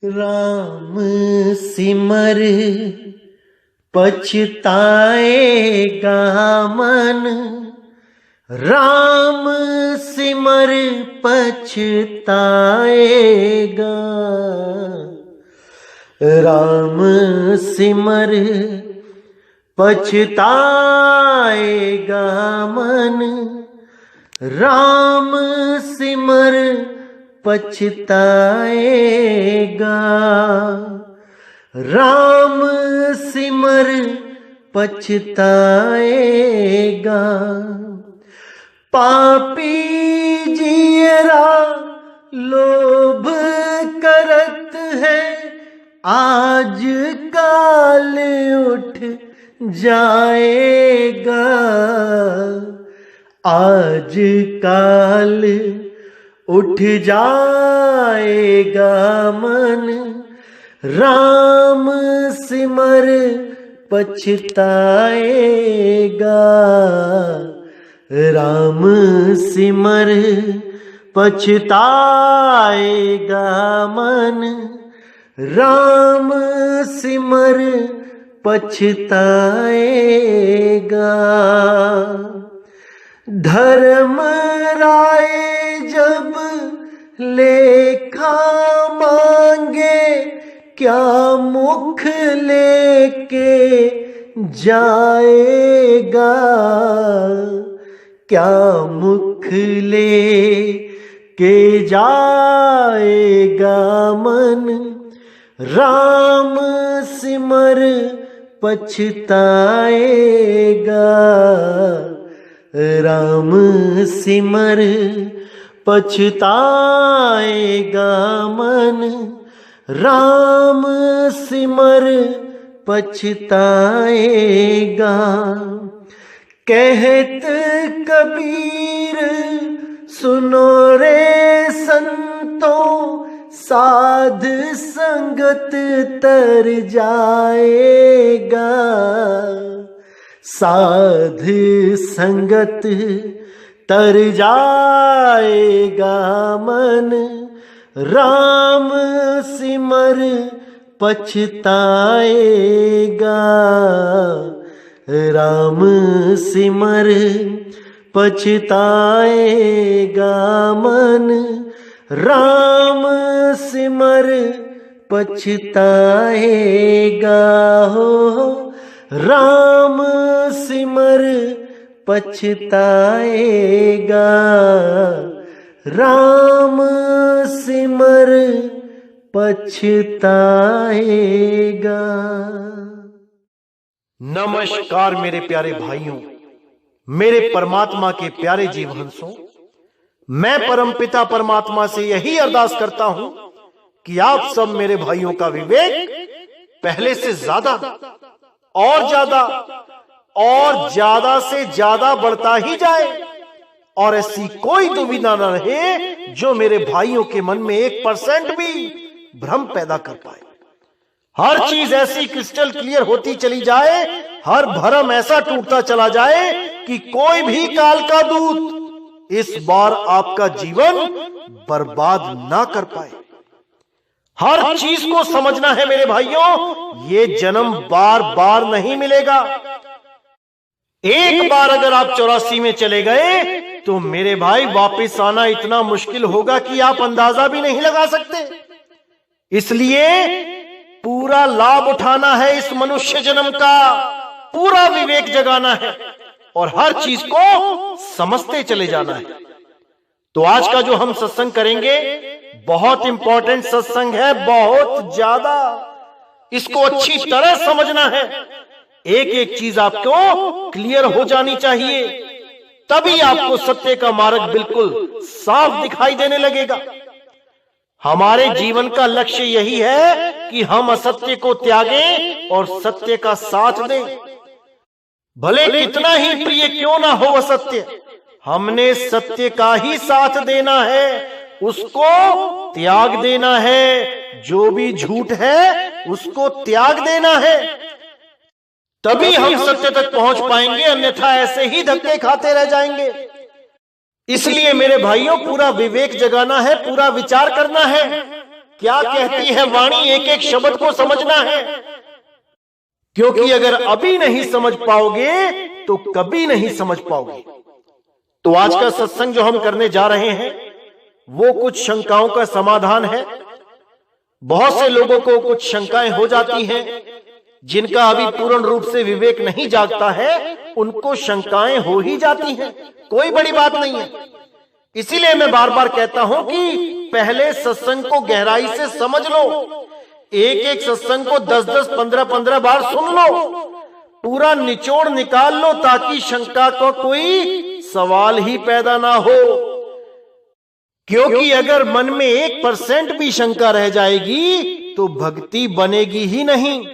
राम सिमर पछताएगा मन, राम सिमर पछताएगा। राम सिमर पछताएगा मन, राम सिमर पछताएगा। राम सिमर पछताएगा। पापी जियरा लोभ करत है, आज काल उठ जाएगा। आज काल उठ जाएगा मन, राम सिमर पछताएगा। राम सिमर पछताएगा मन, राम सिमर पछताएगा। धर्म राय जब लेखा मांगे, क्या मुख लेके जाएगा। क्या मुख लेके जाएगा मन, राम सिमर पछताएगा। राम सिमर पछताएगा मन, राम सिमर पछताएगा। कहत कबीर सुनो रे संतों, साध संगत तर जाएगा। साध संगत तर जाएगा मन, राम सिमर पछताएगा। राम सिमर पछताएगा मन, राम सिमर पछताएगा। हो राम सिमर पछताएगा। राम सिमर पछताएगा। नमस्कार मेरे प्यारे भाइयों, मेरे परमात्मा के प्यारे जीवहंसों। मैं परमपिता परमात्मा से यही अरदास करता हूं कि आप सब मेरे भाइयों का विवेक पहले से ज्यादा और ज्यादा से ज्यादा बढ़ता ही जाए, और ऐसी कोई दुविधा न रहे जो मेरे भाइयों के मन में 1% भी भ्रम पैदा कर पाए। हर चीज ऐसी क्रिस्टल क्लियर होती चली जाए, हर भरम ऐसा टूटता चला जाए कि कोई भी काल का दूत इस बार आपका जीवन बर्बाद ना कर पाए। हर चीज को समझना है मेरे भाइयों, ये जन्म बार बार नहीं मिलेगा। एक बार अगर आप 84 में चले गए तो मेरे भाई वापस आना इतना मुश्किल होगा कि आप अंदाजा भी नहीं लगा सकते। इसलिए पूरा लाभ उठाना है इस मनुष्य जन्म का, पूरा विवेक जगाना है और हर चीज को समझते चले जाना है। तो आज का जो हम सत्संग करेंगे बहुत इंपॉर्टेंट सत्संग है, बहुत ज्यादा। इसको अच्छी तरह समझना है, एक एक चीज आपको क्लियर हो जानी चाहिए, तभी आपको सत्य का मार्ग बिल्कुल साफ दिखाई देने लगेगा। हमारे जीवन का लक्ष्य यही है कि हम असत्य को त्यागें और सत्य का साथ दें। भले कितना ही प्रिय क्यों ना हो असत्य, हमने सत्य का ही साथ देना है, उसको त्याग देना है। जो भी झूठ है उसको त्याग देना है, तभी हम सत्य तक पहुंच पाएंगे, अन्यथा ऐसे ही धक्के खाते रह जाएंगे। इसलिए मेरे भाइयों पूरा विवेक जगाना है, पूरा विचार करना है। क्या कहती है वाणी, एक एक शब्द को समझना है, क्योंकि अगर अभी नहीं समझ पाओगे तो कभी नहीं समझ पाओगे। तो आज का सत्संग जो हम करने जा रहे हैं वो कुछ शंकाओं का समाधान है। बहुत से लोगों को कुछ शंकाएं हो जाती हैं, जिनका अभी पूर्ण रूप से विवेक नहीं जागता है, उनको शंकाएं हो ही जाती हैं, कोई बड़ी बात नहीं है। इसीलिए मैं बार बार कहता हूं कि पहले सत्संग को गहराई से समझ लो, एक एक सत्संग को 10-10, 15-15 बार सुन लो, पूरा निचोड़ निकाल लो, ताकि शंका का कोई सवाल ही पैदा ना हो। क्योंकि अगर मन में 1% भी शंका रह जाएगी तो भक्ति बनेगी ही नहीं।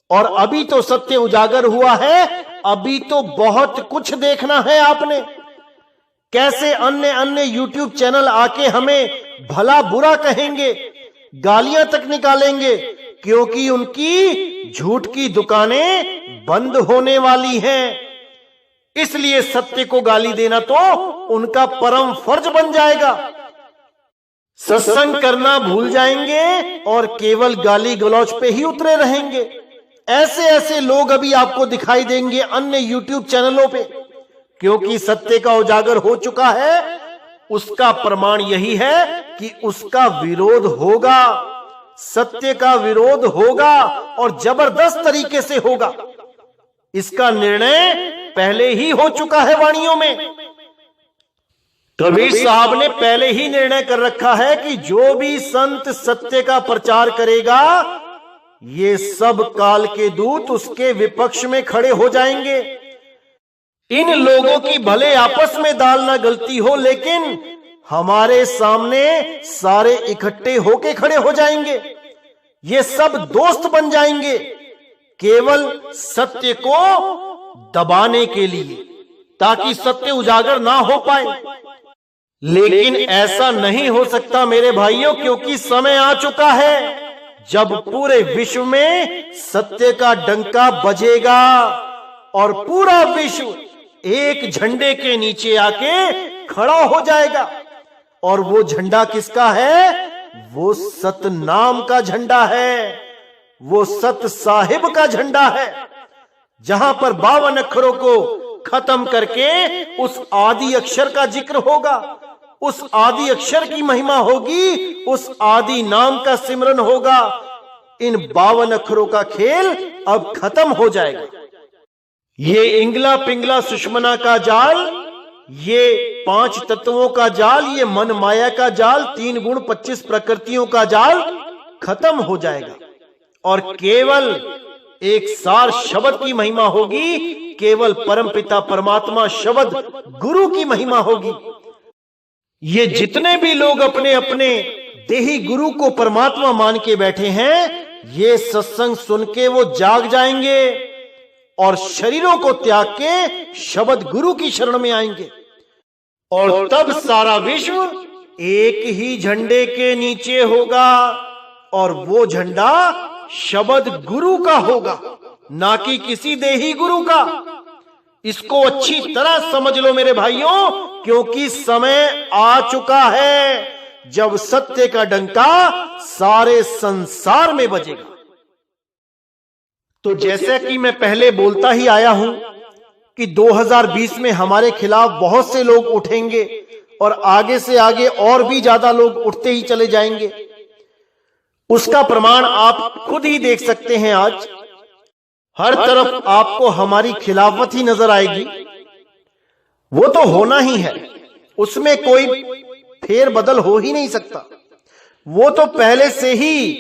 और अभी तो सत्य उजागर हुआ है, अभी तो बहुत कुछ देखना है आपने। कैसे अन्य अन्य यूट्यूब चैनल आके हमें भला बुरा कहेंगे, गालियां तक निकालेंगे, क्योंकि उनकी झूठ की दुकानें बंद होने वाली हैं। इसलिए सत्य को गाली देना तो उनका परम फर्ज बन जाएगा। सत्संग करना भूल जाएंगे और केवल गाली गलौज पे ही उतरे रहेंगे। ऐसे ऐसे लोग अभी आपको दिखाई देंगे अन्य यूट्यूब चैनलों पे, क्योंकि सत्य का उजागर हो चुका है। उसका प्रमाण यही है कि उसका विरोध होगा, सत्य का विरोध होगा और जबरदस्त तरीके से होगा। इसका निर्णय पहले ही हो चुका है वाणियों में। कबीर साहब ने पहले ही निर्णय कर रखा है कि जो भी संत सत्य का प्रचार करेगा, ये सब काल के दूत उसके विपक्ष में खड़े हो जाएंगे। इन लोगों की भले आपस में दाल ना गलती हो, लेकिन हमारे सामने सारे इकट्ठे होके खड़े हो जाएंगे। ये सब दोस्त बन जाएंगे, केवल सत्य को दबाने के लिए, ताकि सत्य उजागर ना हो पाए। लेकिन ऐसा नहीं हो सकता मेरे भाइयों, क्योंकि समय आ चुका है जब पूरे विश्व में सत्य का डंका बजेगा और पूरा विश्व एक झंडे के नीचे आके खड़ा हो जाएगा। और वो झंडा किसका है? वो सतनाम का झंडा है, वो सत साहिब का झंडा है, जहां पर 52 अक्षरों को खत्म करके उस आदि अक्षर का जिक्र होगा, उस आदि अक्षर की महिमा होगी, उस आदि नाम का सिमरन होगा। इन 52 अक्षरों का खेल अब खत्म हो जाएगा। ये इंगला पिंगला सुषमना का जाल, ये 5 तत्वों का जाल, ये मन माया का जाल, 3 गुण 25 प्रकृतियों का जाल खत्म हो जाएगा और केवल एक सार शब्द की महिमा होगी, केवल परमपिता परमात्मा शब्द गुरु की महिमा होगी। ये जितने भी लोग अपने अपने देही गुरु को परमात्मा मान के बैठे हैं, ये सत्संग सुन के वो जाग जाएंगे और शरीरों को त्याग के शब्द गुरु की शरण में आएंगे। और तब सारा विश्व एक ही झंडे के नीचे होगा और वो झंडा शब्द गुरु का होगा, ना कि किसी देही गुरु का। इसको अच्छी तरह समझ लो मेरे भाइयों, क्योंकि समय आ चुका है जब सत्य का डंका सारे संसार में बजेगा। तो जैसे कि मैं पहले बोलता ही आया हूं कि 2020 में हमारे खिलाफ बहुत से लोग उठेंगे और आगे से आगे और भी ज्यादा लोग उठते ही चले जाएंगे। उसका प्रमाण आप खुद ही देख सकते हैं। आज हर तरफ आपको हमारी खिलाफत ही नजर आएगी। वो तो होना ही है, उसमें कोई फेर बदल हो ही नहीं सकता। वो तो पहले से ही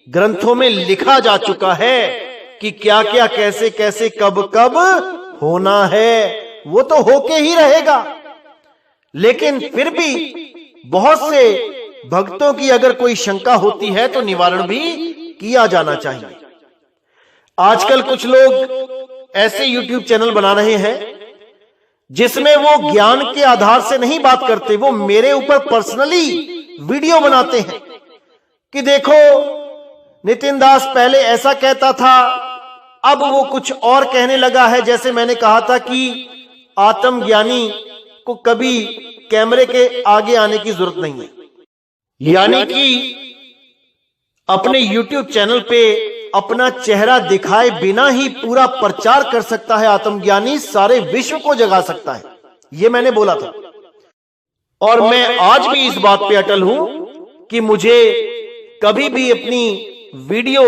ग्रंथों में लिखा जा चुका है कि क्या क्या कैसे कैसे कब कब होना है, वो तो होके ही रहेगा। लेकिन फिर भी बहुत से भक्तों की अगर कोई शंका होती है तो निवारण भी किया जाना चाहिए। आजकल कुछ लोग ऐसे YouTube चैनल बना रहे हैं जिसमें वो ज्ञान के आधार से नहीं बात करते, वो मेरे ऊपर पर्सनली वीडियो बनाते हैं कि देखो नितिन दास पहले ऐसा कहता था, अब वो कुछ और कहने लगा है। जैसे मैंने कहा था कि आत्मज्ञानी को कभी कैमरे के आगे आने की जरूरत नहीं है, यानी कि अपने YouTube चैनल पे अपना चेहरा दिखाए बिना ही पूरा प्रचार कर सकता है आत्मज्ञानी, सारे विश्व को जगा सकता है, ये मैंने बोला था। और मैं आज भी इस बात पे अटल हूं कि मुझे कभी भी अपनी वीडियो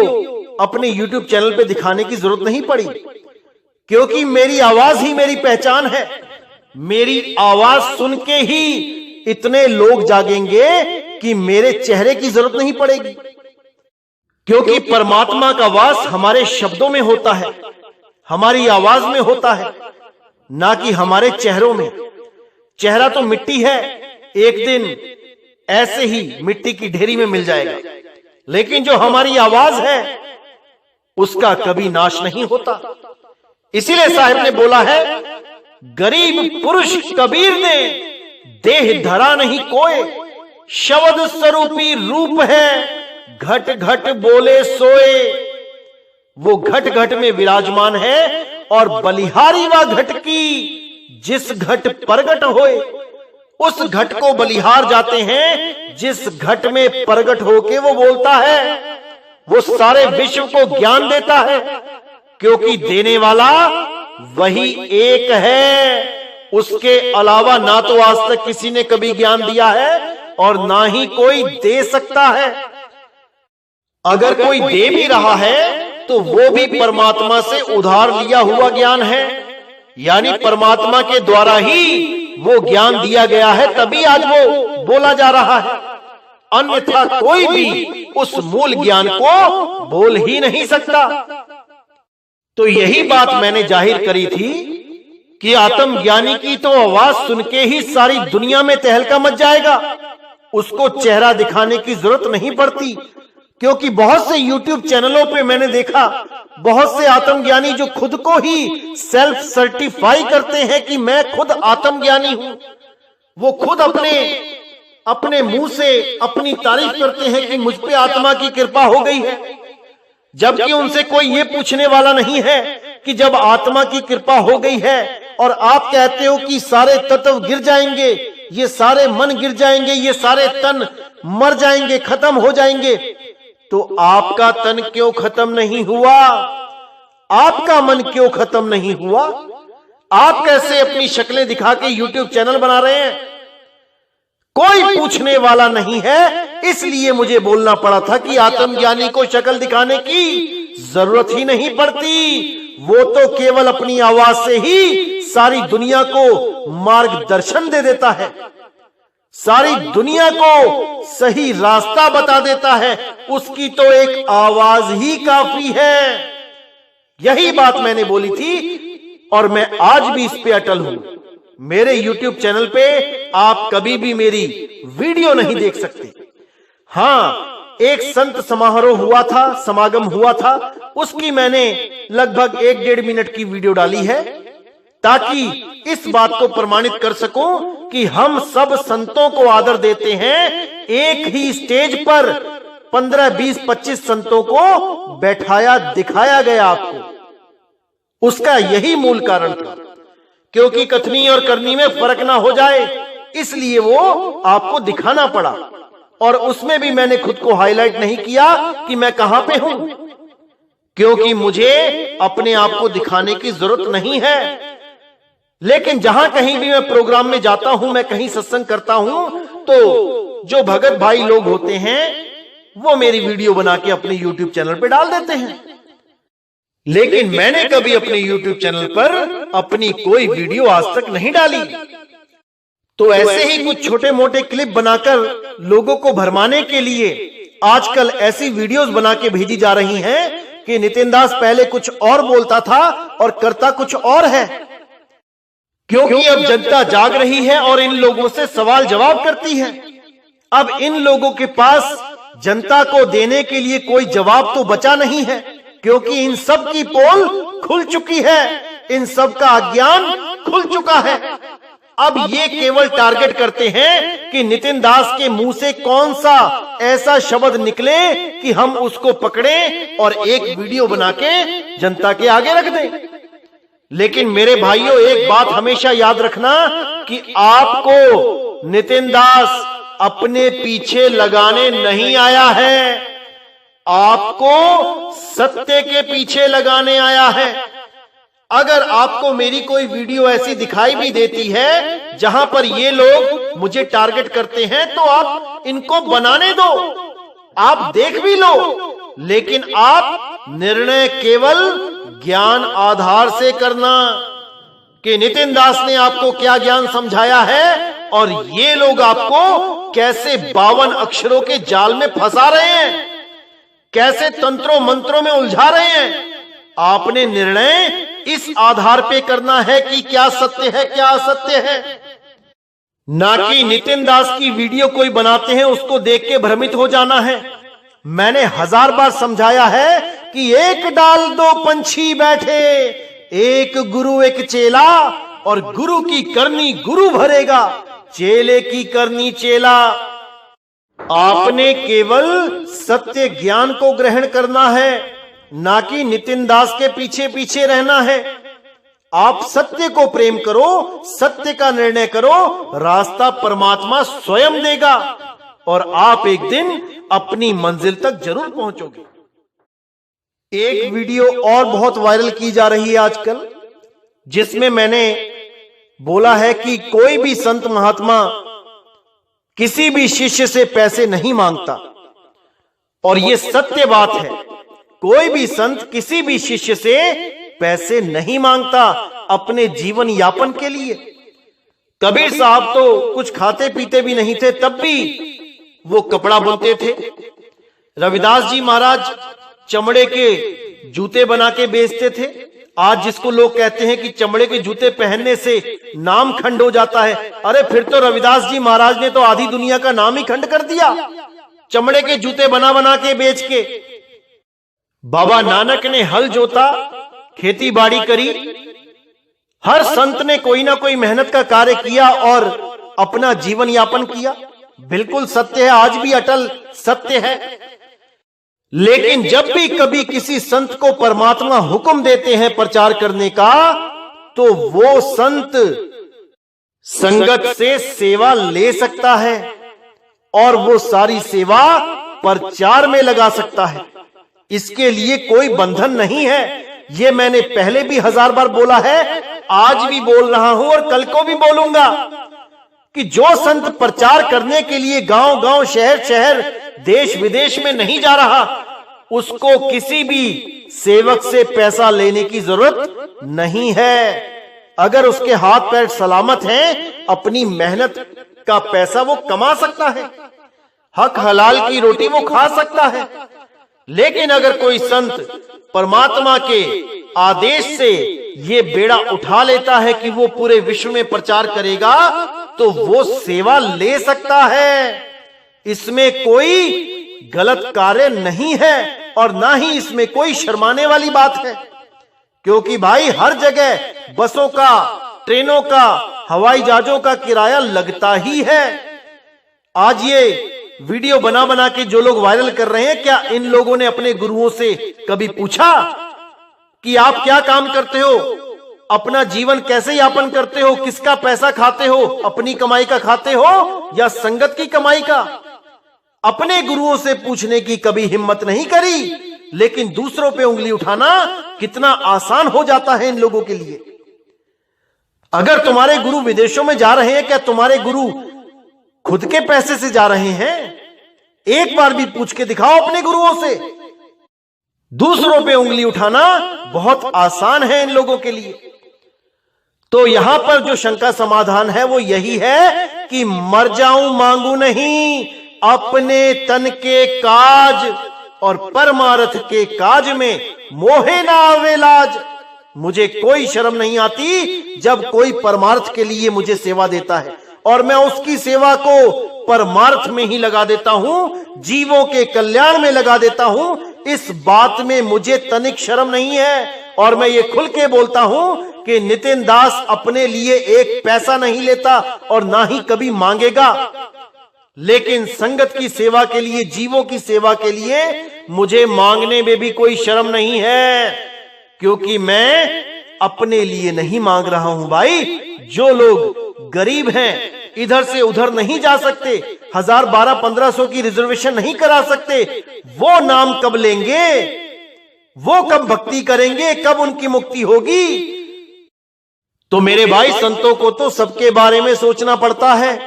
अपने YouTube चैनल पे दिखाने की जरूरत नहीं पड़ी, क्योंकि मेरी आवाज ही मेरी पहचान है। मेरी आवाज सुन के ही इतने लोग जागेंगे कि मेरे चेहरे की जरूरत नहीं पड़ेगी, क्योंकि परमात्मा का वास हमारे शब्दों में होता है, हमारी आवाज में होता है, ना कि हमारे चेहरों में। चेहरा तो मिट्टी है, एक दिन ऐसे ही मिट्टी की ढेरी में मिल जाएगा, लेकिन जो हमारी आवाज है उसका कभी नाश नहीं होता। इसीलिए साहिब ने बोला है, गरीब पुरुष कबीर ने देह धरा नहीं कोय, शब्द स्वरूपी रूप है घट घट बोले सोए। वो घट घट में विराजमान है और बलिहारी व घट की जिस घट प्रगट होए, उस घट को बलिहार जाते हैं जिस घट में प्रगट होके वो बोलता है। वो सारे विश्व को ज्ञान देता है, क्योंकि देने वाला वही एक है। उसके अलावा ना तो आज तक किसी ने कभी ज्ञान दिया है और ना ही कोई दे सकता है। अगर कोई दे भी रहा है तो वो भी परमात्मा से उधार लिया हुआ ज्ञान है, यानी परमात्मा के द्वारा ही वो ज्ञान दिया गया है, तभी आज वो बोला जा रहा है। अन्यथा कोई भी उस मूल ज्ञान को बोल ही नहीं सकता। तो यही बात मैंने जाहिर करी थी कि आत्मज्ञानी की तो आवाज सुन के ही सारी दुनिया में तहलका मच जाएगा, उसको चेहरा दिखाने की जरूरत नहीं पड़ती। क्योंकि बहुत से YouTube चैनलों पे मैंने देखा, बहुत से आत्मज्ञानी जो खुद को ही सेल्फ सर्टिफाई करते हैं कि मैं खुद आत्मज्ञानी हूं, वो खुद अपने मुंह से अपनी तारीफ करते हैं कि मुझ पे आत्मा की कृपा हो गई है, जबकि उनसे कोई ये पूछने वाला नहीं है कि जब आत्मा की कृपा हो गई है और आप कहते हो कि सारे तत्व गिर जाएंगे, ये सारे मन गिर जाएंगे, ये सारे तन मर जाएंगे, खत्म हो जाएंगे, तो आपका तन क्यों खत्म नहीं हुआ? आपका मन क्यों खत्म नहीं हुआ? आप कैसे अपनी शक्लें दिखा के YouTube चैनल बना रहे हैं? कोई पूछने वाला नहीं है, इसलिए मुझे बोलना पड़ा था कि आत्मज्ञानी को शक्ल दिखाने की जरूरत ही नहीं पड़ती। वो तो केवल अपनी आवाज से ही सारी दुनिया को मार्गदर्शन दे देता है, सारी दुनिया को सही रास्ता बता देता है। उसकी तो एक आवाज ही काफी है। यही बात मैंने बोली थी और मैं आज भी इस पे अटल हूं। मेरे YouTube चैनल पे आप कभी भी मेरी वीडियो नहीं देख सकते। हाँ, एक संत समारोह हुआ था, समागम हुआ था, उसकी मैंने लगभग 1-1.5 मिनट की वीडियो डाली है, ताकि इस बात को प्रमाणित कर सकूं कि हम सब संतों को आदर देते हैं। एक ही स्टेज पर 15, 20, 25 संतों को बैठाया दिखाया गया आपको। उसका यही मूल कारण था, क्योंकि कथनी और करनी में फर्क ना हो जाए, इसलिए वो आपको दिखाना पड़ा। और उसमें भी मैंने खुद को हाईलाइट नहीं किया कि मैं कहां पे हूं, क्योंकि मुझे अपने आप को दिखाने की जरूरत नहीं है। लेकिन जहां कहीं भी मैं प्रोग्राम में जाता हूं, मैं कहीं सत्संग करता हूं, तो जो भगत भाई लोग होते हैं वो मेरी वीडियो बना के अपने YouTube चैनल पे डाल देते हैं। लेकिन मैंने कभी अपने YouTube चैनल पर अपनी कोई वीडियो आज तक नहीं डाली। तो ऐसे ही कुछ छोटे मोटे क्लिप बनाकर लोगों को भरमाने के लिए आजकल ऐसी वीडियोस बना के भेजी जा रही हैं कि नितिन दास पहले कुछ और बोलता था और करता कुछ और है। क्योंकि अब जनता जाग रही है और इन लोगों से सवाल जवाब करती है। अब इन लोगों के पास जनता को देने के लिए कोई जवाब तो बचा नहीं है, क्योंकि इन सब की पोल खुल चुकी है, इन सब का अज्ञान खुल चुका है। अब ये केवल टारगेट करते हैं कि नितिन दास के मुंह से कौन सा ऐसा शब्द निकले कि हम उसको पकड़ें और एक वीडियो बना के जनता के आगे रख दें। लेकिन मेरे भाइयों, एक बात हमेशा याद रखना कि आपको नितिन दास अपने पीछे लगाने नहीं आया है। आपको सत्य के पीछे लगाने आया है। अगर आपको मेरी कोई वीडियो ऐसी दिखाई भी देती है जहां पर ये लोग मुझे टारगेट करते हैं, तो आप इनको बनाने दो, आप देख भी लो, लेकिन आप निर्णय केवल ज्ञान आधार से करना कि नितिन दास ने आपको क्या ज्ञान समझाया है और ये लोग आपको कैसे 52 अक्षरों के जाल में फंसा रहे हैं, कैसे तंत्रों मंत्रों में उलझा रहे हैं। आपने निर्णय इस आधार पे करना है कि क्या सत्य है क्या असत्य है, ना कि नितिन दास की वीडियो कोई बनाते हैं उसको देख के भ्रमित हो जाना है। मैंने 1000 बार समझाया है कि एक डाल दो पंछी बैठे, एक गुरु एक चेला, और गुरु की करनी गुरु भरेगा, चेले की करनी चेला। आपने केवल सत्य ज्ञान को ग्रहण करना है, ना कि नितिन दास के पीछे पीछे रहना है। आप सत्य को प्रेम करो, सत्य का निर्णय करो, रास्ता परमात्मा स्वयं देगा और आप एक दिन अपनी मंजिल तक जरूर पहुंचोगे। एक वीडियो और बहुत वायरल की जा रही है आजकल, जिसमें मैंने बोला है कि कोई भी संत महात्मा किसी भी शिष्य से पैसे नहीं मांगता, और यह सत्य बात है। कोई भी संत किसी भी शिष्य से पैसे नहीं मांगता अपने जीवन यापन के लिए। कबीर साहब तो कुछ खाते पीते भी नहीं थे, तब भी वो कपड़ा बुनते थे। रविदास जी महाराज चमड़े के जूते बना के बेचते थे। आज जिसको लोग कहते हैं कि चमड़े के जूते पहनने से नाम खंड हो जाता है, अरे फिर तो रविदास जी महाराज ने तो आधी दुनिया का नाम ही खंड कर दिया, चमड़े के जूते बना बना के बेच के। बाबा नानक ने हल जोता, खेती बाड़ी करी, हर संत ने कोई ना कोई मेहनत का कार्य किया और अपना जीवन यापन किया। बिल्कुल सत्य है, आज भी अटल सत्य है। लेकिन जब भी कभी किसी संत को परमात्मा हुक्म देते हैं प्रचार करने का, तो वो संत संगत से सेवा ले सकता है और वो सारी सेवा प्रचार में लगा सकता है। इसके लिए कोई बंधन नहीं है। ये मैंने पहले भी 1000 बार बोला है, आज भी बोल रहा हूं और कल को भी बोलूंगा कि जो संत प्रचार करने के लिए गांव गांव शहर शहर देश विदेश में नहीं जा रहा, उसको किसी भी सेवक से पैसा लेने की जरूरत नहीं है। अगर उसके हाथ पैर सलामत हैं, अपनी मेहनत का पैसा वो कमा सकता है, हक हलाल की रोटी वो खा सकता है। लेकिन अगर कोई संत परमात्मा के आदेश से ये बेड़ा उठा लेता है कि वो पूरे विश्व में प्रचार करेगा, तो वो सेवा ले सकता है। इसमें कोई गलत कार्य नहीं है और ना ही इसमें कोई शर्माने वाली बात है, क्योंकि भाई हर जगह बसों का, ट्रेनों का, हवाई जहाजों का किराया लगता ही है। आज ये वीडियो बना बना के जो लोग वायरल कर रहे हैं, क्या इन लोगों ने अपने गुरुओं से कभी पूछा कि आप क्या काम करते हो, अपना जीवन कैसे यापन करते हो, किसका पैसा खाते हो, अपनी कमाई का खाते हो या संगत की कमाई का? अपने गुरुओं से पूछने की कभी हिम्मत नहीं करी, लेकिन दूसरों पे उंगली उठाना कितना आसान हो जाता है इन लोगों के लिए। अगर तुम्हारे गुरु विदेशों में जा रहे हैं, क्या तुम्हारे गुरु खुद के पैसे से जा रहे हैं? एक बार भी पूछ के दिखाओ अपने गुरुओं से। दूसरों पे उंगली उठाना बहुत आसान है इन लोगों के लिए। तो यहां पर जो शंका समाधान है वो यही है कि मर जाऊं मांगू नहीं, अपने तन के काज और परमार्थ के काज में मोहे ना आवे लाज। मुझे कोई शर्म नहीं आती जब कोई परमार्थ के लिए मुझे सेवा देता है, और मैं उसकी सेवा को परमार्थ में ही लगा देता हूं, जीवों के कल्याण में लगा देता हूं। इस बात में मुझे तनिक शर्म नहीं है, और मैं ये खुल के बोलता हूं कि नितिन दास अपने लिए एक पैसा नहीं लेता और ना ही कभी मांगेगा। लेकिन संगत की सेवा के लिए, जीवों की सेवा के लिए मुझे मांगने में भी कोई शर्म नहीं है, क्योंकि मैं अपने लिए नहीं मांग रहा हूं भाई। जो लोग गरीब हैं, इधर से उधर नहीं जा सकते, 1000, 1200, 1500 की रिजर्वेशन नहीं करा सकते, वो नाम कब लेंगे? वो कब भक्ति करेंगे? कब उनकी मुक्ति होगी? तो मेरे भाई, संतों को तो सबके बारे में सोचना पड़ता है।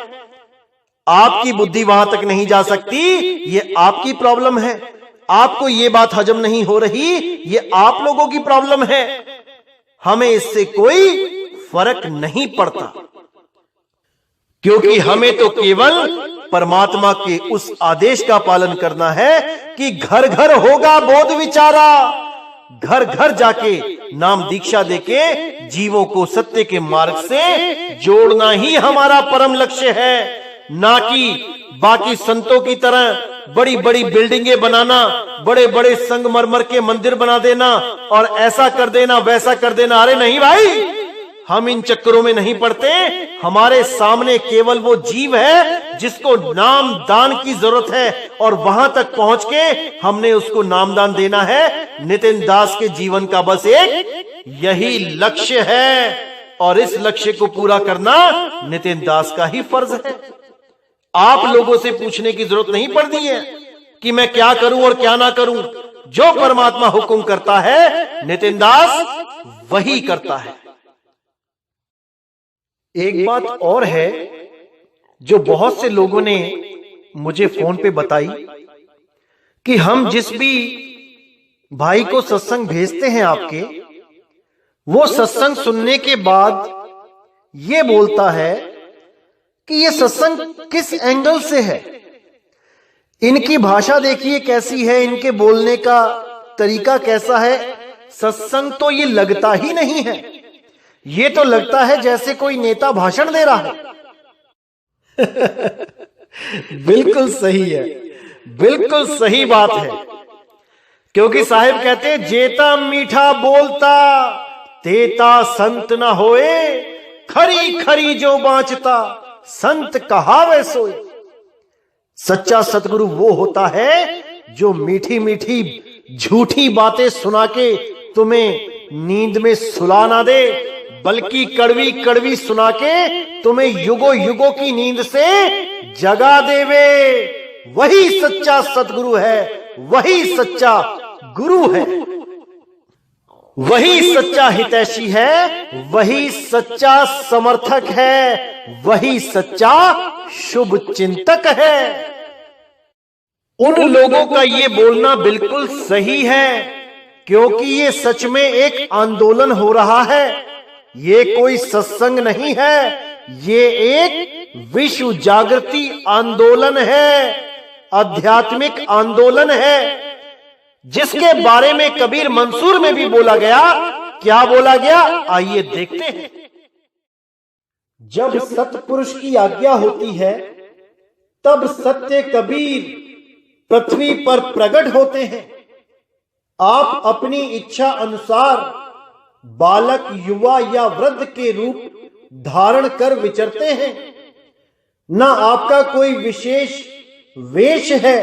आपकी बुद्धि वहां तक नहीं जा सकती, ये आपकी प्रॉब्लम है। आपको ये बात हजम नहीं हो रही, ये आप लोगों की प्रॉब्लम है। हमें इससे कोई फर्क नहीं पड़ता, क्योंकि हमें तो केवल परमात्मा के उस आदेश का पालन करना है कि घर घर होगा बोध विचारा। घर घर जाके नाम दीक्षा देके जीवों को सत्य के मार्ग से जोड़ना ही हमारा परम लक्ष्य है, ना कि बाकी संतों की तरह बड़ी बड़ी बिल्डिंगें बनाना, बड़े बड़े संगमरमर के मंदिर बना देना और ऐसा कर देना, वैसा कर देना। अरे नहीं भाई, हम इन चक्करों में नहीं पड़ते। हमारे सामने केवल वो जीव है जिसको नाम दान की जरूरत है, और वहां तक पहुंच के हमने उसको नाम दान देना है। नितिन दास के जीवन का बस एक यही लक्ष्य है, और इस लक्ष्य को पूरा करना नितिन दास का ही फर्ज है। आप लोगों से पूछने की जरूरत नहीं पड़ती है कि मैं क्या करूं और क्या ना करूं। जो परमात्मा हुक्म करता है, नितिन दास वही करता है। एक बात और है जो बहुत से लोगों ने मुझे फोन पे बताई कि हम जिस भी भाई को सत्संग भेजते हैं आपके, वो सत्संग सुनने के बाद ये बोलता है कि ये सत्संग किस एंगल से है, इनकी भाषा देखिए कैसी है, इनके बोलने का तरीका कैसा है। सत्संग तो ये लगता ही नहीं है, ये तो लगता है जैसे कोई नेता भाषण दे रहा है। बिल्कुल सही है, बिल्कुल सही बात है, क्योंकि साहिब कहते हैं जेता मीठा बोलता तेता संत ना होए, खरी खरी जो बाँचता संत कहावे सोए। सच्चा सतगुरु वो होता है जो मीठी मीठी झूठी बातें सुना के तुम्हें नींद में सुला ना दे, बल्कि कड़वी कड़वी सुना के तुम्हें युगों युगों की नींद से जगा देवे। वही सच्चा सतगुरु है, वही सच्चा गुरु है, वही सच्चा हितैषी है, वही सच्चा समर्थक है, वही सच्चा शुभ चिंतक है। उन लोगों का ये बोलना बिल्कुल सही है, क्योंकि ये सच में एक आंदोलन हो रहा है। ये कोई सत्संग नहीं है, ये एक विश्व जागृति आंदोलन है, आध्यात्मिक आंदोलन है, जिसके बारे में कबीर मंसूर में भी बोला गया। क्या बोला गया, आइए देखते हैं। जब सतपुरुष की आज्ञा होती है, तब सत्य कबीर पृथ्वी पर प्रकट होते हैं। आप अपनी इच्छा अनुसार बालक, युवा या वृद्ध के रूप धारण कर विचरते हैं। ना आपका कोई विशेष वेश है,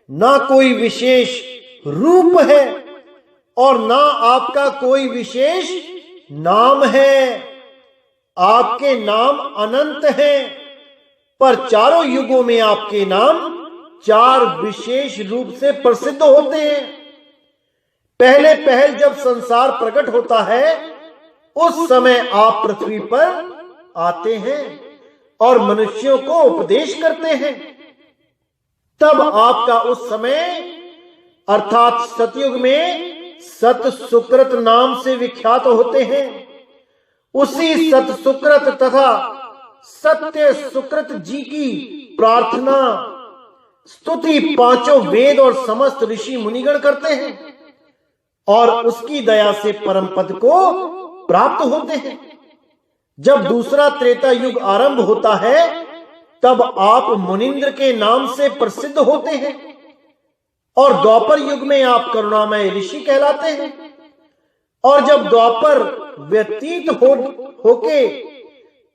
ना कोई विशेष रूप है, और ना आपका कोई विशेष नाम है। आपके नाम अनंत हैं, पर चारों युगों में आपके नाम चार विशेष रूप से प्रसिद्ध होते हैं। पहले पहल जब संसार प्रकट होता है, उस समय आप पृथ्वी पर आते हैं और मनुष्यों को उपदेश करते हैं। तब आपका उस समय अर्थात सतयुग में सत सुकृत नाम से विख्यात होते हैं। उसी सत सुकृत तथा सत्य सुकृत जी की प्रार्थना स्तुति पांचों वेद और समस्त ऋषि मुनिगण करते हैं, और उसकी दया से परम पद को प्राप्त होते हैं। जब दूसरा त्रेता युग आरंभ होता है, तब आप मुनिंद्र के नाम से प्रसिद्ध होते हैं, और द्वापर युग में आप करुणामय ऋषि कहलाते हैं। और जब द्वापर व्यतीत होके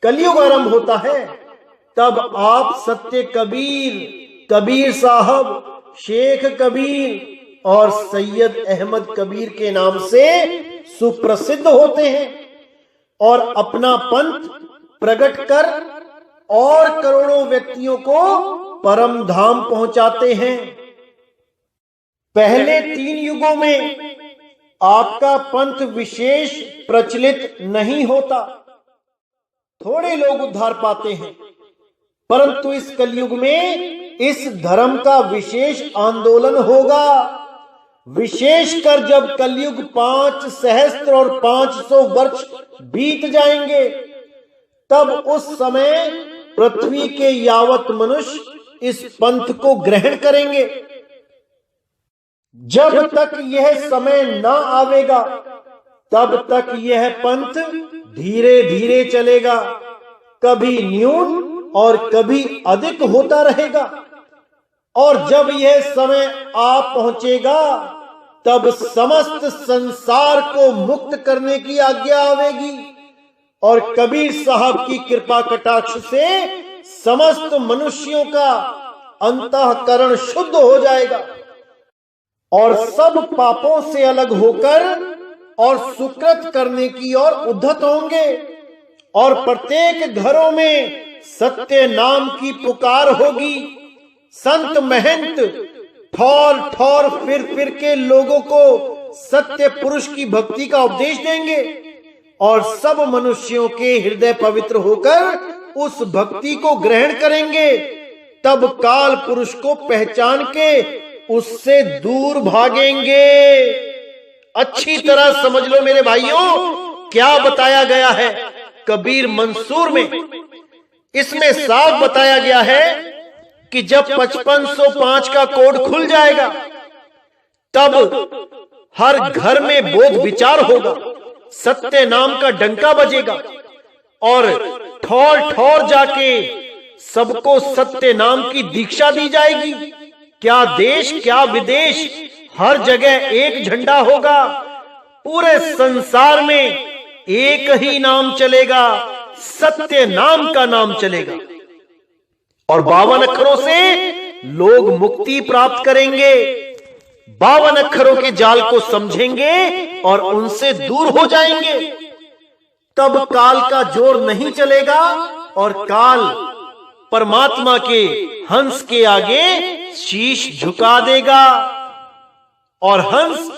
कलयुग आरंभ होता है, तब आप सत्य कबीर, कबीर साहब, शेख कबीर और सैयद अहमद कबीर के नाम से सुप्रसिद्ध होते हैं, और अपना पंथ प्रकट कर और करोड़ों व्यक्तियों को परम धाम पहुंचाते हैं। पहले 3 युगों में आपका पंथ विशेष प्रचलित नहीं होता, थोड़े लोग उद्धार पाते हैं, परंतु इस कलयुग में इस धर्म का विशेष आंदोलन होगा। विशेषकर जब कलयुग 5 सहस्त्र और 500 वर्ष बीत जाएंगे, तब उस समय पृथ्वी के यावत मनुष्य इस पंथ को ग्रहण करेंगे। जब तक यह समय न आवेगा, तब तक यह पंथ धीरे धीरे चलेगा, कभी न्यून और कभी अधिक होता रहेगा। और जब यह समय आ पहुंचेगा, तब समस्त संसार को मुक्त करने की आज्ञा आवेगी और कबीर साहब की कृपा कटाक्ष से समस्त मनुष्यों का अंतःकरण शुद्ध हो जाएगा और सब पापों से अलग होकर और सुकृत करने की ओर उद्धत होंगे और प्रत्येक घरों में सत्य नाम की पुकार होगी। संत महंत ठौर ठौर फिर के लोगों को सत्य पुरुष की भक्ति का उपदेश देंगे और सब मनुष्यों के हृदय पवित्र होकर उस भक्ति को ग्रहण करेंगे। तब काल पुरुष को पहचान के उससे दूर भागेंगे। अच्छी तरह समझ लो मेरे भाइयों, क्या बताया गया है कबीर मंसूर में। इसमें साफ बताया गया है कि जब 5505 का कोड खुल जाएगा, तब हर घर में बोध विचार होगा, सत्य नाम का डंका बजेगा और ठौर ठौर जाके सबको सत्य नाम की दीक्षा दी जाएगी। क्या देश क्या विदेश, हर जगह एक झंडा होगा। पूरे संसार में एक ही नाम चलेगा, सत्य नाम का नाम चलेगा और 52 अक्षरों से लोग मुक्ति प्राप्त करेंगे। 52 अक्षरों के जाल को समझेंगे और उनसे दूर हो जाएंगे। तब काल का जोर नहीं चलेगा और काल परमात्मा के हंस के आगे शीश झुका देगा और हंस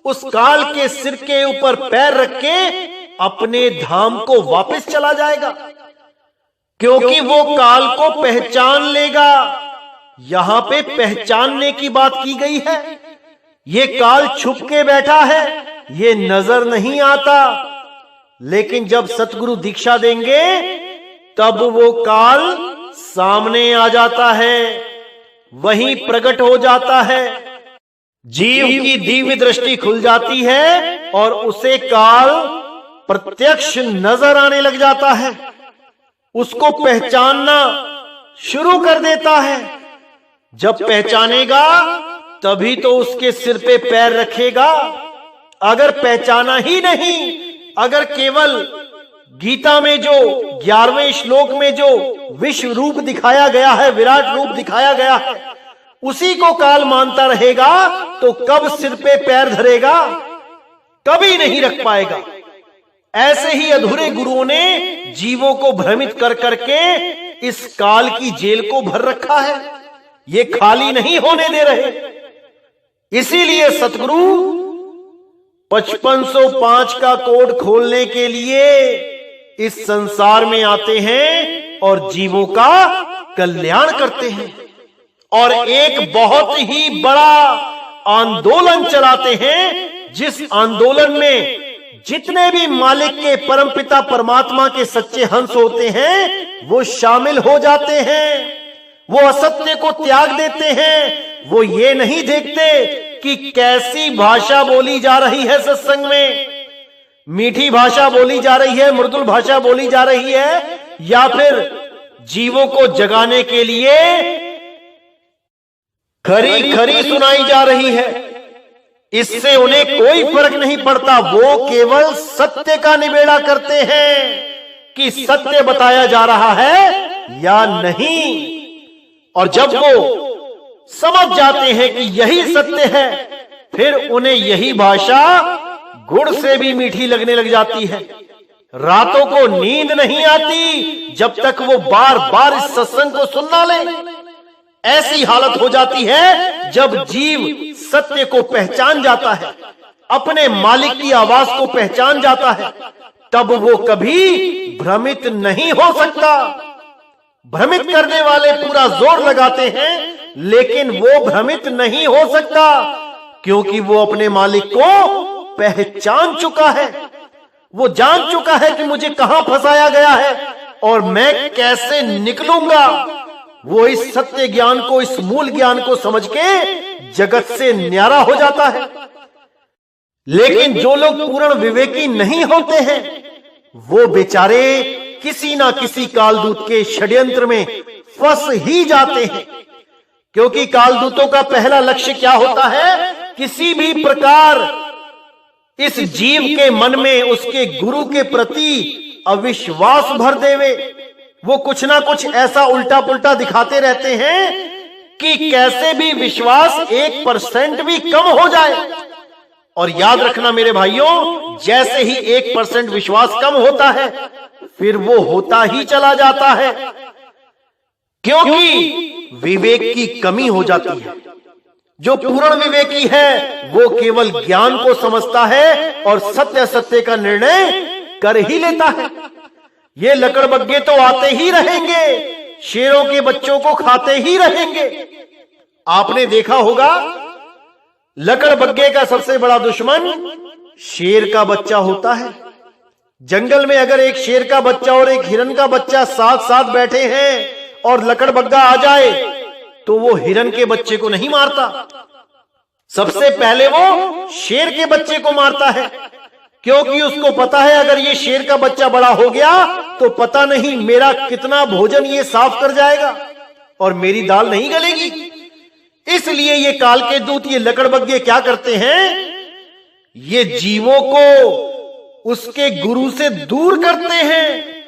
उस काल के सिर के ऊपर पैर रख के अपने धाम को वापस चला जाएगा, क्योंकि वो काल को पहचान लेगा। यहां पे पहचानने की बात की गई है। ये काल छुप के बैठा है, ये नजर नहीं आता, लेकिन जब सतगुरु दीक्षा देंगे तब वो काल सामने आ जाता है, वहीं प्रकट हो जाता है। जीव की दिव्य दृष्टि खुल जाती है और उसे काल प्रत्यक्ष नजर आने लग जाता है, उसको पहचानना शुरू कर देता है। जब पहचानेगा तभी तो उसके सिर पे पैर रखेगा। अगर पहचाना ही नहीं, अगर केवल गीता में जो 11वें श्लोक में जो विश्व रूप दिखाया गया है, विराट रूप दिखाया गया है, उसी को काल मानता रहेगा तो कब सिर पे पैर धरेगा? कभी नहीं रख पाएगा। ऐसे ही अधूरे गुरुओं ने जीवों को भ्रमित कर करके इस काल की जेल को भर रखा है, ये खाली नहीं होने दे रहे। इसीलिए सतगुरु 5505 का कोड खोलने के लिए इस संसार में आते हैं और जीवों का कल्याण करते हैं और एक बहुत ही बड़ा आंदोलन चलाते हैं, जिस आंदोलन में जितने भी मालिक के परमपिता परमात्मा के सच्चे हंस होते हैं वो शामिल हो जाते हैं। वो असत्य को त्याग देते हैं। वो ये नहीं देखते कि कैसी भाषा बोली जा रही है सत्संग में, मीठी भाषा बोली जा रही है, मृदुल भाषा बोली जा रही है, या फिर जीवों को जगाने के लिए खरी खरी सुनाई जा रही है। इससे उन्हें कोई फर्क नहीं पड़ता। वो केवल सत्य का निबेड़ा करते हैं कि सत्य बताया जा रहा है या नहीं। और जब वो समझ जाते हैं कि यही सत्य है, फिर उन्हें यही भाषा गुड़ से भी मीठी लगने लग जाती है। रातों को नींद नहीं आती जब तक वो बार बार इस सत्संग को सुनना ले। ऐसी हालत हो जाती है जब जीव सत्य को पहचान जाता है, अपने मालिक की आवाज को पहचान जाता है, तब वो कभी भ्रमित नहीं हो सकता। भ्रमित करने वाले पूरा जोर लगाते हैं, लेकिन वो भ्रमित नहीं हो सकता, क्योंकि वो अपने मालिक को पहचान चुका है। वो जान चुका है कि मुझे कहां फंसाया गया है और मैं कैसे निकलूंगा। वो इस सत्य ज्ञान को, इस मूल ज्ञान को समझ के जगत से न्यारा हो जाता है। लेकिन जो लोग पूर्ण विवेकी नहीं होते हैं, वो बेचारे किसी ना किसी कालदूत के षड्यंत्र में फंस ही जाते हैं। क्योंकि कालदूतों का पहला लक्ष्य क्या होता है? किसी भी प्रकार इस जीव के मन में उसके गुरु के प्रति अविश्वास भर देवे। वो कुछ ना कुछ ऐसा उल्टा पुल्टा दिखाते रहते हैं कि कैसे भी विश्वास 1% भी कम हो जाए। और याद रखना मेरे भाइयों, जैसे ही 1% विश्वास कम होता है, फिर वो होता ही चला जाता है, क्योंकि विवेक की कमी हो जाती है। जो पूर्ण विवेकी है वो केवल ज्ञान को समझता है और सत्य सत्य का निर्णय कर ही लेता है। ये लकड़बग्गे तो आते ही रहेंगे, शेरों के बच्चों को खाते ही रहेंगे। आपने देखा होगा, लकड़बग्गे का सबसे बड़ा दुश्मन शेर का बच्चा होता है। जंगल में अगर एक शेर का बच्चा और एक हिरन का बच्चा साथ साथ बैठे हैं और लकड़बग्गा आ जाए, तो वो हिरन के बच्चे को नहीं मारता, सबसे पहले वो शेर के बच्चे को मारता है। क्योंकि उसको पता है अगर ये शेर का बच्चा बड़ा हो गया तो पता नहीं मेरा कितना भोजन ये साफ कर जाएगा और मेरी दाल नहीं गलेगी। इसलिए ये काल के दूत, ये लकड़बग्गे क्या करते हैं? ये जीवों को उसके गुरु से दूर करते हैं,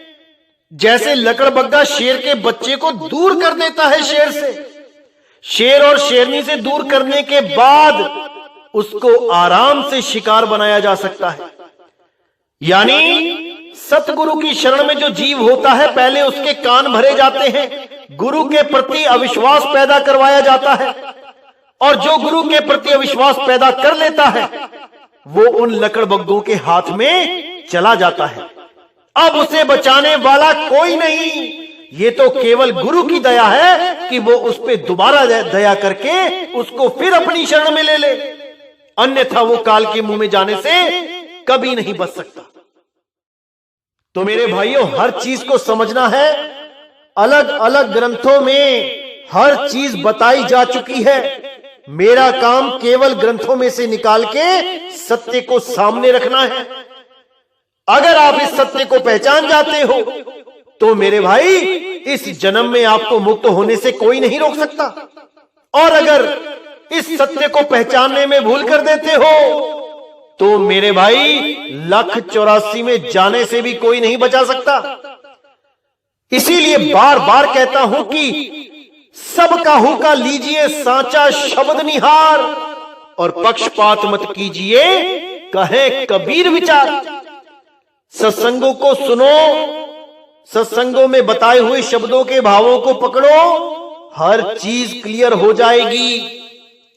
जैसे लकड़बग्गा शेर के बच्चे को दूर कर देता है शेर से। शेर और शेरनी से दूर करने के बाद उसको आराम से शिकार बनाया जा सकता है। यानी सतगुरु की शरण में जो जीव होता है, पहले उसके कान भरे जाते हैं, गुरु के प्रति अविश्वास पैदा करवाया जाता है, और जो गुरु के प्रति अविश्वास पैदा कर लेता है वो उन लकड़बग्गों के हाथ में चला जाता है। अब उसे बचाने वाला कोई नहीं। ये तो केवल गुरु की दया है कि वो उस पर दोबारा दया करके उसको फिर अपनी शरण में ले ले, अन्यथा वो काल के मुंह में जाने से कभी नहीं बच सकता। तो मेरे भाइयों, हर चीज को समझना है। अलग अलग ग्रंथों में हर चीज बताई जा चुकी है। मेरा काम केवल ग्रंथों में से निकाल के सत्य को सामने रखना है। अगर आप इस सत्य को पहचान जाते हो तो मेरे भाई, इस जन्म में आपको मुक्त होने से कोई नहीं रोक सकता। और अगर इस सत्य को पहचानने में भूल कर देते हो तो मेरे भाई, 1,84 में जाने से भी कोई नहीं बचा सकता। इसीलिए बार बार कहता हूं कि सब काहू का लीजिए साचा शब्द निहार, और पक्षपात मत कीजिए कहे कबीर विचार। सत्संगों को सुनो, सत्संगों में बताए हुए शब्दों के भावों को पकड़ो, हर चीज क्लियर हो जाएगी।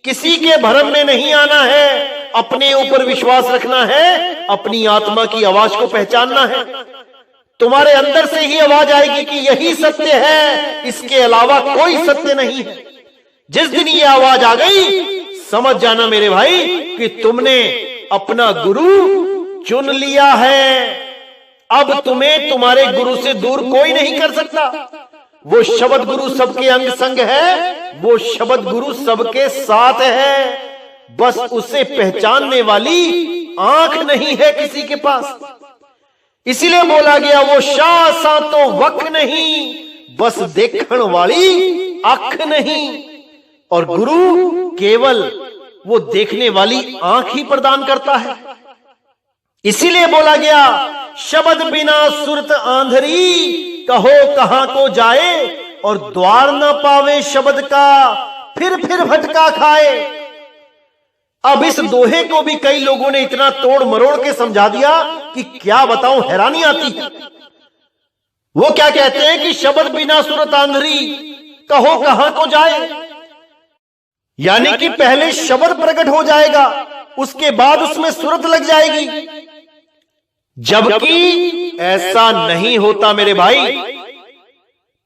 किसी के भरम में नहीं आना है, अपने ऊपर विश्वास रखना है, अपनी आत्मा की आवाज को पहचानना है। तुम्हारे अंदर से ही आवाज आएगी कि यही सत्य है, इसके अलावा कोई सत्य नहीं है। जिस दिन ये आवाज आ गई, समझ जाना मेरे भाई कि तुमने अपना गुरु चुन लिया है। अब तुम्हें तुम्हारे गुरु से दूर कोई नहीं कर सकता। वो शब्द गुरु सबके अंग संग है, वो शब्द गुरु सबके साथ है, बस उसे पहचानने वाली आंख नहीं है किसी के पास। इसीलिए बोला गया, वो शाह सा तो वक नहीं, बस देखण वाली आंख नहीं। और गुरु केवल वो देखने वाली आंख ही प्रदान करता है। इसीलिए बोला गया, शब्द बिना सुरत आंधरी, कहो कहां को जाए, और द्वार न पावे शब्द का, फिर भटका खाए। अब इस दोहे को भी कई लोगों ने इतना तोड़ मरोड़ के समझा दिया कि क्या बताऊं, हैरानी आती है। वो क्या कहते हैं कि शब्द बिना सुरत आंधरी, कहो कहां को जाए। यानी कि पहले शब्द प्रकट हो जाएगा, उसके बाद उसमें सुरत लग जाएगी। जबकि ऐसा नहीं होता मेरे भाई,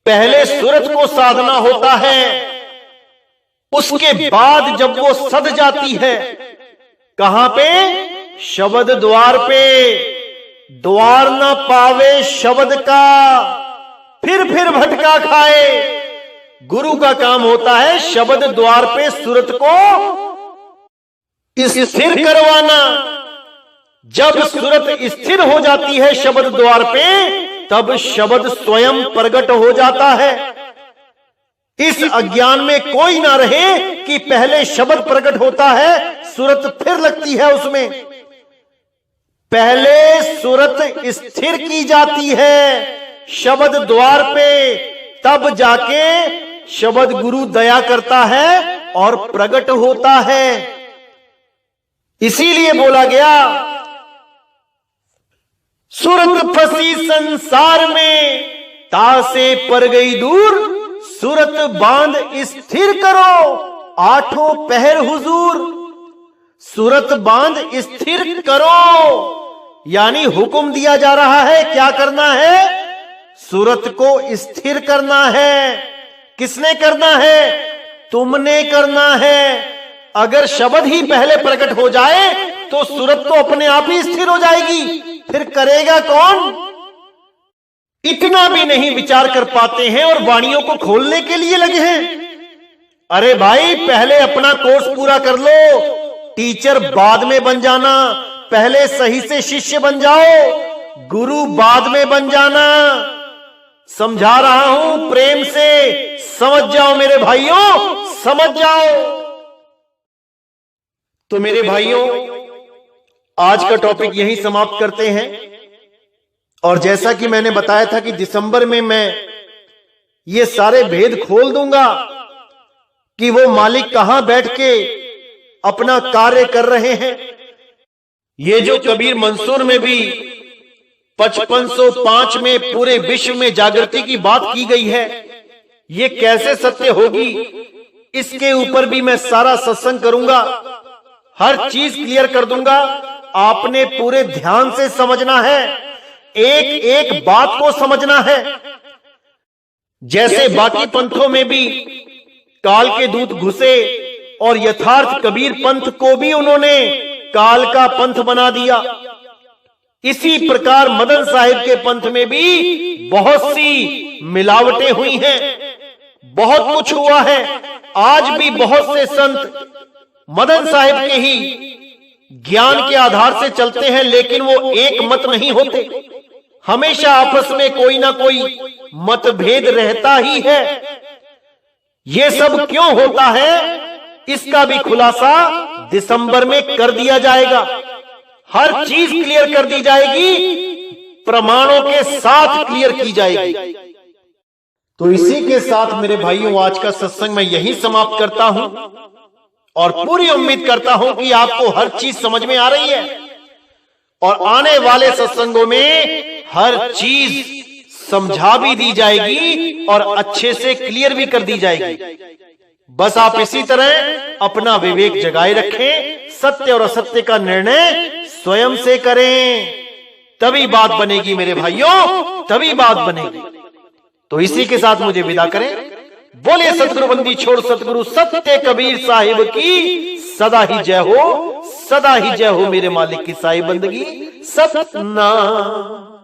पहले सुरत को साधना होता है, उसके बाद जब वो सद जाती है, कहां पे? शब्द द्वार पे। द्वार न पावे शब्द का, फिर भटका खाए। गुरु का काम होता है शब्द द्वार पे सुरत को स्थिर करवाना। जब सुरत स्थिर हो जाती है शब्द द्वार पे, तब शब्द स्वयं प्रकट हो जाता है। इस अज्ञान में कोई ना रहे कि पहले शब्द प्रकट होता है, सुरत फिर लगती है उसमें। पहले सुरत स्थिर की जाती है शब्द द्वार पे, तब जाके शब्द गुरु दया करता है और प्रकट होता है। इसीलिए बोला गया, सुरत फंसी संसार में, तासे पर गई दूर, सुरत बांध स्थिर करो, आठों पहर हुजूर। सुरत बांध स्थिर करो, यानी हुक्म दिया जा रहा है, क्या करना है? सुरत को स्थिर करना है। किसने करना है? तुमने करना है। अगर शब्द ही पहले प्रकट हो जाए तो सुरत तो अपने आप ही स्थिर हो जाएगी, फिर करेगा कौन? इतना भी नहीं विचार कर पाते हैं और वाणियों को खोलने के लिए लगे हैं। अरे भाई, पहले अपना कोर्स पूरा कर लो, टीचर बाद में बन जाना। पहले सही से शिष्य बन जाओ, गुरु बाद में बन जाना। समझा रहा हूं प्रेम से, समझ जाओ मेरे भाइयों, समझ जाओ। तो मेरे भाइयों, आज का टॉपिक यही समाप्त करते हैं। और जैसा कि मैंने बताया था कि दिसंबर में मैं ये सारे भेद खोल दूंगा कि वो मालिक कहां बैठ के अपना कार्य कर रहे हैं। ये जो कबीर मंसूर में भी 5505 में पूरे विश्व में जागृति की बात की गई है, ये कैसे सत्य होगी, इसके ऊपर भी मैं सारा सत्संग करूंगा, हर चीज क्लियर कर दूंगा। आपने पूरे ध्यान से समझना है, एक एक बात को समझना है। जैसे बाकी पंथों में भी काल के दूत घुसे और यथार्थ कबीर पंथ को भी उन्होंने काल का पंथ बना दिया, इसी प्रकार मदन साहिब के पंथ में भी बहुत सी मिलावटें हुई हैं, बहुत कुछ हुआ है। आज भी बहुत से संत मदन साहिब के ही ज्ञान के आधार से चलते हैं, लेकिन वो एक मत नहीं होते। हमेशा आपस में कोई ना कोई मतभेद रहता ही है। ये सब क्यों होता है, इसका भी खुलासा दिसंबर में कर दिया जाएगा। हर चीज क्लियर कर दी जाएगी, प्रमाणों के साथ क्लियर की जाएगी। तो इसी के साथ मेरे भाइयों, आज का सत्संग मैं यही समाप्त करता हूं और पूरी उम्मीद करता हूं कि आपको हर चीज समझ में आ रही है और आने वाले सत्संगों में हर चीज समझा भी दी जाएगी और अच्छे से क्लियर भी कर दी जाएगी। बस आप इसी तरह अपना विवेक जगाए रखें, सत्य और असत्य का निर्णय स्वयं से करें, तभी बात बनेगी मेरे भाइयों, तभी बात बनेगी। तो इसी के साथ मुझे विदा करें। बोले सतगुरु बंदी छोड़ सतगुरु सत्य कबीर साहिब की सदा ही जय हो, सदा ही जय हो मेरे मालिक की साहिब बंदगी। सतनाम।